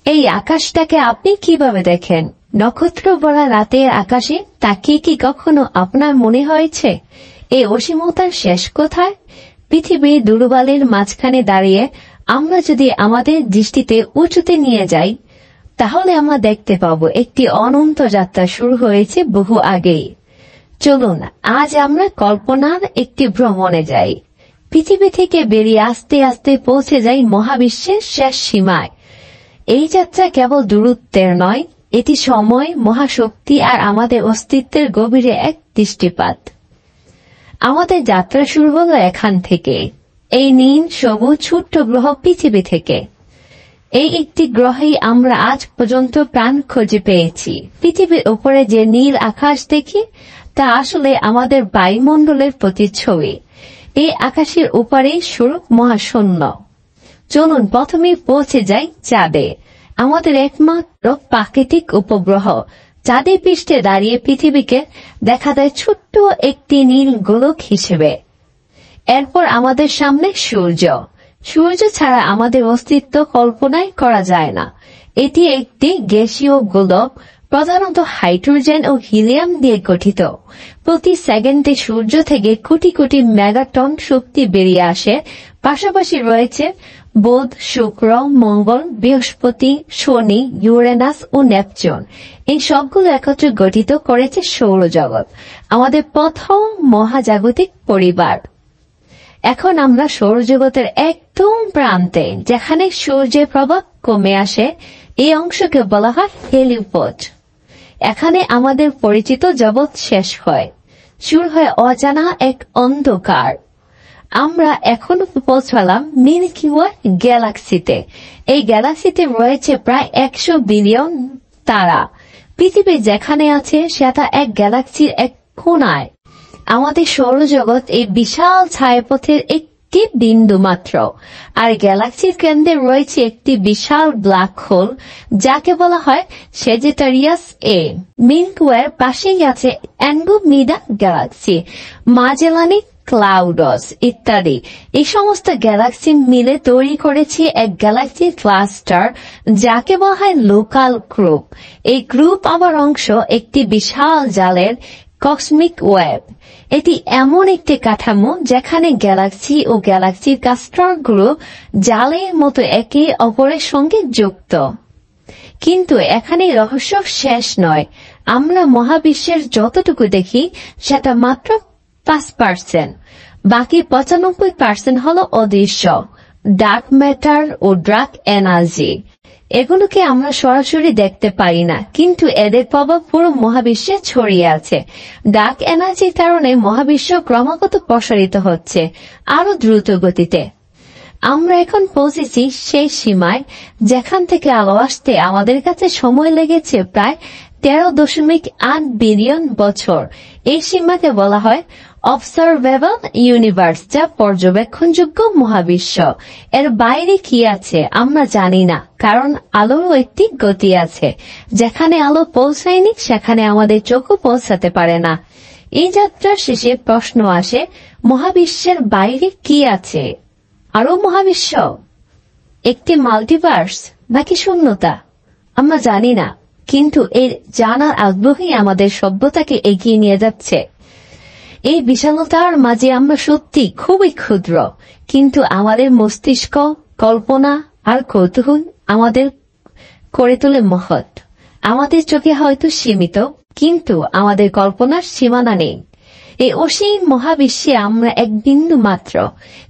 এই আকাশটাকে আপনি কিভাবে দেখেন? নক্ষত্র ভরা রাতের আকাশে তাকিয়ে কি কখনো আপনার মনে হয়েছে এই অসীমতার শেষ কোথায়? পৃথিবীর দুর্বলের মাঝখানে দাঁড়িয়ে আমরা যদি আমাদের দৃষ্টিতে উঁচুতে নিয়ে যাই, তাহলে আমরা দেখতে পাবো একটি অনন্ত যাত্রা শুরু হয়েছে বহু আগেই। চলুন আজ আমরা কল্পনার একটি ভ্রমণে যাই। পৃথিবী থেকে বেরিয়ে আস্তে আস্তে পৌঁছে যাই মহাবিশ্বের শেষ সীমায়। এই যাত্রা কেবল দূরত্বের নয়, এটি সময়, মহাশক্তি আর আমাদের অস্তিত্বের গভীরে এক দৃষ্টিপাত। আমাদের যাত্রা শুরু হলো এখান থেকে, এই নীল সবুজ ছোট্ট গ্রহ পৃথিবী থেকে। এই একটি গ্রহেই আমরা আজ পর্যন্ত প্রাণ খুঁজে পেয়েছি। পৃথিবীর উপরে যে নীল আকাশ দেখি তা আসলে আমাদের বায়ুমণ্ডলের প্রতিচ্ছবি। এই আকাশের উপরেই শুরু মহাশূন্য। চলুন প্রথমে পৌঁছে যাই চাঁদে, আমাদের একমাত্র প্রাকৃতিক উপগ্রহ। চাঁদের পৃষ্ঠে দাঁড়িয়ে পৃথিবীকে দেখা যায় ছোট্ট একটি নীল গোলক হিসেবে। এরপর আমাদের সামনে সূর্য। সূর্য ছাড়া আমাদের অস্তিত্ব কল্পনাই করা যায় না। এটি একটি গ্যাসীয় গোলক, প্রধানত হাইড্রোজেন ও হিলিয়াম দিয়ে গঠিত। প্রতি সেকেন্ডে সূর্য থেকে কোটি কোটি মেগাটন শক্তি বেরিয়ে আসে। পাশাপাশি রয়েছে বুধ, শুক্র, মঙ্গল, বৃহস্পতি, শনি, ইউরেনাস ও নেপচুন। এই সবগুলো একত্রে গঠিত করেছে সৌরজগৎ, আমাদের প্রথম মহাজাগতিক পরিবার। এখন আমরা সৌরজগতের একদম প্রান্তে, যেখানে সূর্যের প্রভাব কমে আসে। এই অংশকে বলা হয় হেলিওপজ। এখানে আমাদের পরিচিত জগৎ শেষ হয়, শুরু হয় অজানা এক অন্ধকার। আমরা এখন পৌঁছালাম মিল্কি ওয়ে গ্যালাক্সিতে। এই গ্যালাক্সিতে রয়েছে প্রায় 100 বিলিয়ন তারা। পৃথিবী যেখানে আছে সেটা এক গ্যালাক্সির এক কোণায়। আমাদের সৌরজগৎ এই বিশাল ছায়াপথের একটি বিন্দু মাত্র। আর গ্যালাক্সির কেন্দ্রে রয়েছে একটি বিশাল ব্ল্যাক হোল, যাকে বলা হয় সেজিটারিয়াস এ। মিল্কি ওয়ের পাশেই আছে অ্যান্ড্রোমিডা গ্যালাক্সি, মাজেলানিক ক্লাউডস ইত্যাদি। এই সমস্ত গ্যালাক্সি মিলে তৈরি করেছে এক গ্যালাক্সি ক্লাস্টার, যাকে বলা হয় লোকাল গ্রুপ। এই গ্রুপ আবার অংশ একটি বিশাল জালের, কসমিক ওয়েব। এটি এমন একটি কাঠামো যেখানে গ্যালাক্সি ও গ্যালাক্সির ক্লাস্টারগুলো জালের মতো একে অপরের সঙ্গে যুক্ত। কিন্তু এখানে রহস্য শেষ নয়। আমরা মহাবিশ্বের যতটুকু দেখি সেটা মাত্র 5%। বাকি 95% হলো অদৃশ্য, ডার্ক ম্যাটার ও ডার্ক এনার্জি। এগুলোকে আমরা সরাসরি দেখতে পারি না, কিন্তু এদের প্রভাব পুরো মহাবিশ্বে ছড়িয়ে আছে। ডার্ক এনার্জির কারণে মহাবিশ্ব ক্রমাগত প্রসারিত হচ্ছে আরো দ্রুত গতিতে। আমরা এখন পৌঁছেছি সেই সীমায় যেখান থেকে আলো আসতে আমাদের কাছে সময় লেগেছে প্রায় 13.8 বিলিয়ন বছর। এই সীমাকে বলা হয় অবজারভেবল ইউনিভার্স, যা পর্যবেক্ষণযোগ্য মহাবিশ্ব। এর বাইরে কি আছে আমরা জানি না, কারণ আলোরও একটি গতি আছে। যেখানে আলো পৌঁছায়নি সেখানে আমাদের চোখও পৌঁছাতে পারে না। এই যাত্রার শেষে প্রশ্ন আসে, মহাবিশ্বের বাইরে কি আছে? আরো মহাবিশ্ব, একটি মাল্টিভার্স, নাকি শূন্যতা? আমরা জানি না, কিন্তু এর জানার আগ্রহই আমাদের সভ্যতাকে এগিয়ে নিয়ে যাচ্ছে। এই বিশালতার মাঝে আমরা সত্যি খুবই ক্ষুদ্র, কিন্তু আমাদের মস্তিষ্ক, কল্পনা আর কৌতূহল আমাদের করে তোলে মহৎ। আমাদের চোখে হয়তো সীমিত, কিন্তু আমাদের কল্পনার সীমানা নেই। এই অসীম মহাবিশ্বে আমরা এক বিন্দু মাত্র,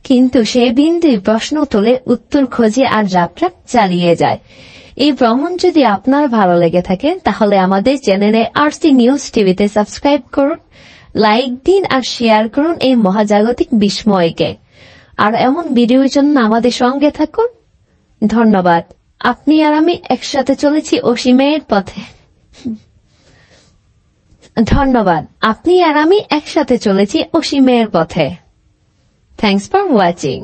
কিন্তু সেই বিন্দুই প্রশ্ন তোলে, উত্তর খোঁজে আর যাত্রা চালিয়ে যায়। এই ভ্রমণ যদি আপনার ভালো লেগে থাকে তাহলে আমাদের চ্যানেলে আরসি নিউজ টিভিতে সাবস্ক্রাইব করুন, লাইক দিন আর শেয়ার করুন এই মহাজাগতিক বিস্ময়কে। আর এমন ভিডিওর জন্য আমাদের সঙ্গে থাকুন। ধন্যবাদ। আপনি আর আমি একসাথে চলেছি অসীমের পথে। ধন্যবাদ। আপনি আর আমি একসাথে চলেছি অসীমের পথে। Thanks for watching.